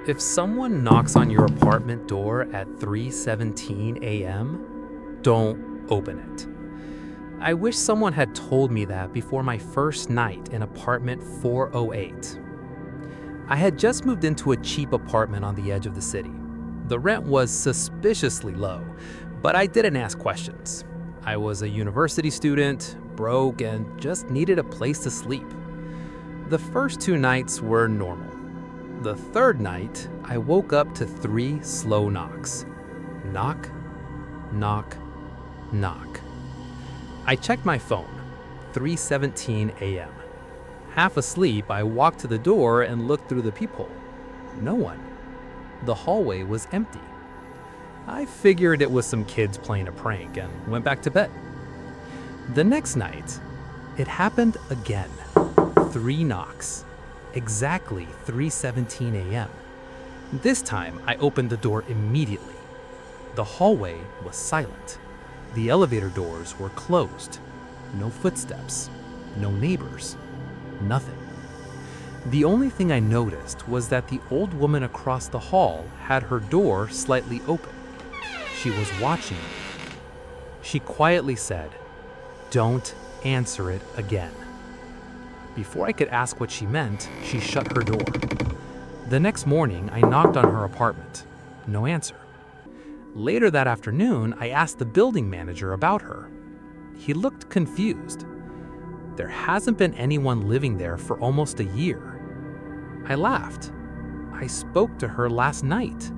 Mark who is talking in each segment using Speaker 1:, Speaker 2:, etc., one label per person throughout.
Speaker 1: If someone knocks on your apartment door at 3:17 a.m., don't open it. I wish someone had told me that before my first night in apartment 408. I had just moved into a cheap apartment on the edge of the city. The rent was suspiciously low, but I didn't ask questions. I was a university student, broke, and just needed a place to sleep. The first 2 nights were normal. The third night, I woke up to 3 slow knocks. Knock, knock, knock. I checked my phone, 3:17 a.m. Half asleep, I walked to the door and looked through the peephole. No one. The hallway was empty. I figured it was some kids playing a prank and went back to bed. The next night, it happened again. 3 knocks. Exactly 3:17 a.m. This time, I opened the door immediately. The hallway was silent. The elevator doors were closed. No footsteps. No neighbors. Nothing. The only thing I noticed was that the old woman across the hall had her door slightly open. She was watching me. She quietly said, "Don't answer it again." Before I could ask what she meant, she shut her door. The next morning, I knocked on her apartment. No answer. Later that afternoon, I asked the building manager about her. He looked confused. There hasn't been anyone living there for almost a year. I laughed. I spoke to her last night.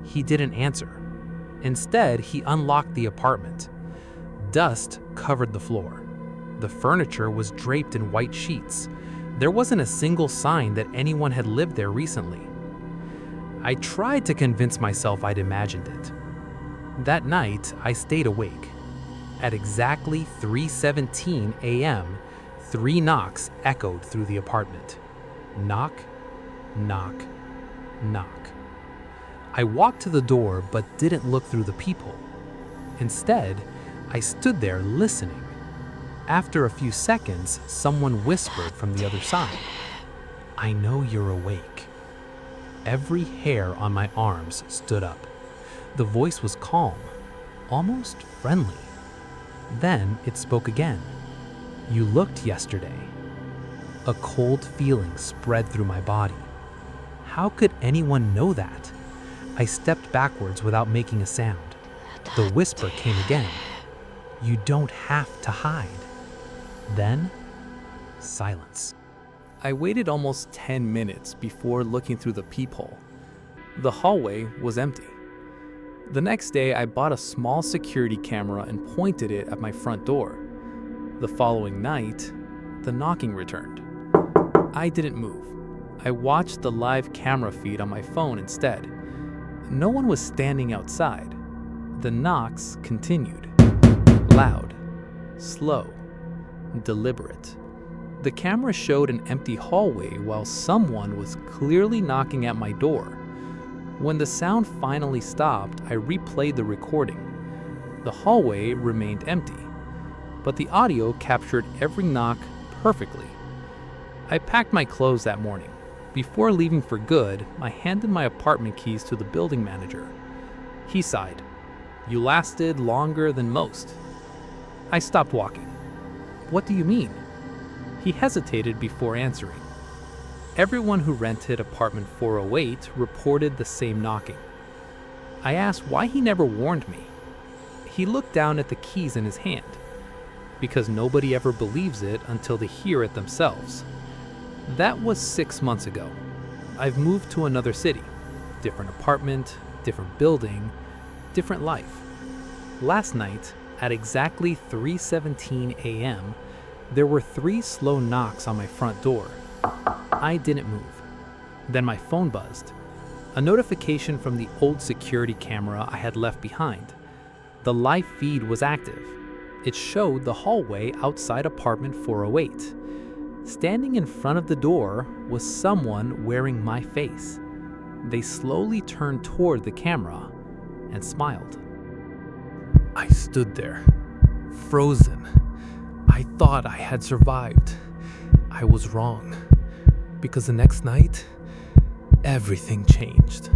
Speaker 1: He didn't answer. Instead, he unlocked the apartment. Dust covered the floor. The furniture was draped in white sheets. There wasn't a single sign that anyone had lived there recently. I tried to convince myself I'd imagined it. That night, I stayed awake. At exactly 3:17 a.m., 3 knocks echoed through the apartment. Knock, knock, knock. I walked to the door but didn't look through the peephole. Instead, I stood there listening. After a few seconds, someone whispered from the other side, "I know you're awake." Every hair on my arms stood up. The voice was calm, almost friendly. Then it spoke again. "You looked yesterday." A cold feeling spread through my body. How could anyone know that? I stepped backwards without making a sound. The whisper came again. "You don't have to hide." Then, silence. I waited almost 10 minutes before looking through the peephole. The hallway was empty. The next day, I bought a small security camera and pointed it at my front door. The following night, the knocking returned. I didn't move. I watched the live camera feed on my phone instead. No one was standing outside. The knocks continued. Loud, slow, deliberate. The camera showed an empty hallway while someone was clearly knocking at my door. When the sound finally stopped, I replayed the recording. The hallway remained empty, but the audio captured every knock perfectly. I packed my clothes that morning. Before leaving for good, I handed my apartment keys to the building manager. He sighed. "You lasted longer than most." I stopped walking. "What do you mean?" He hesitated before answering. Everyone who rented apartment 408 reported the same knocking. I asked why he never warned me. He looked down at the keys in his hand. Because nobody ever believes it until they hear it themselves. That was 6 months ago. I've moved to another city. Different apartment, different building, different life. Last night, at exactly 3:17 a.m., there were 3 slow knocks on my front door. I didn't move. Then my phone buzzed. A notification from the old security camera I had left behind. The live feed was active. It showed the hallway outside apartment 408. Standing in front of the door was someone wearing my face. They slowly turned toward the camera and smiled. I stood there, frozen. I thought I had survived. I was wrong. Because the next night, everything changed.